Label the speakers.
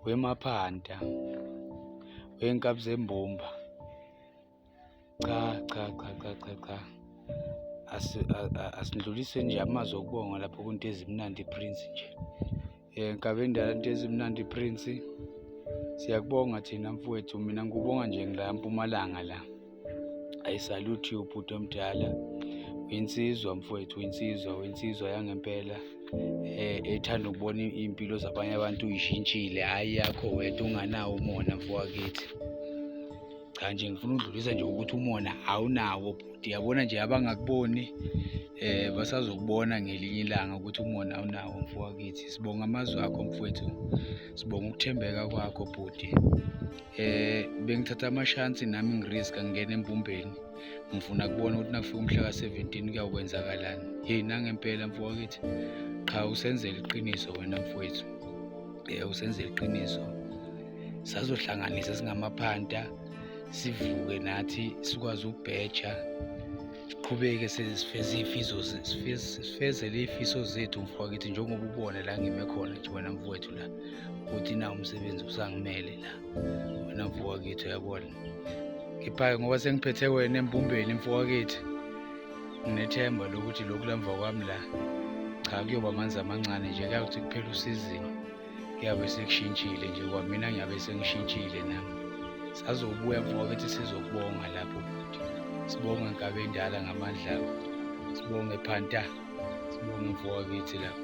Speaker 1: wemaphanda, wenkabi zembumba. Cha. Asidlulise nje amazwi okubonga lapho kuNtezimnandi Prince nje. Nkabi endala Ntezimnandi Prince, siyakubonga thina mfowethu. Mina ngikubonga nje ngila Mpumalanga la. Ayisalute ubhuti omdala. Insizwa mfowethu, insizwa yangempela. Ethanda ukubona impilo zabanye abantu uyishintshile, hayi yakho wedwa unganawo umona mfowethu. Cha nje ngifuna ukudlulisa nje ukuthi umona awunawo bhuti. Yabona nje abangakuboni basazokubona ngelinye ilanga ukuthi umona awunawo mfowethu. Sibonga amazwi akho mfowethu. Sibonga ukuthembeka kwakho bhuti. Bengithatha amashansi nami ngiriska ngingena embumbeni. Ngifuna kubona ukuthi nakufika umhla ka-17 kuyakwenzakalani. Hey nangempela mfowethu. Cha usenzele iqiniso wena mfowethu. Usenzele iqiniso. Sazohlanganisa singamaphanda, sivuke nathi sikwazi ukubheja. Siqhubeke sifezele ifiso zethu mfowethu, njengoba ubona la ngime khona nje wena mfowethu la ukuthi na umsebenzi usangimele la wena mfowethu. Uyabona kepha ngoba sengiphethe wena embumbeni mfowethu, nginethemba lokuthi lokhu lamva kwami la cha kuyoba amanzi amancane nje. Kuyakuthi kuphela usizini kuyabe sekushintshile nje kwamina, ngiyabe sengishintshile nami. Sazobuya mfowethu sizokubonga lapho futhi. Sibonga Nkabi endala ngamandla akho. Sibonge Phanta. Sibonge mfowethu lapho.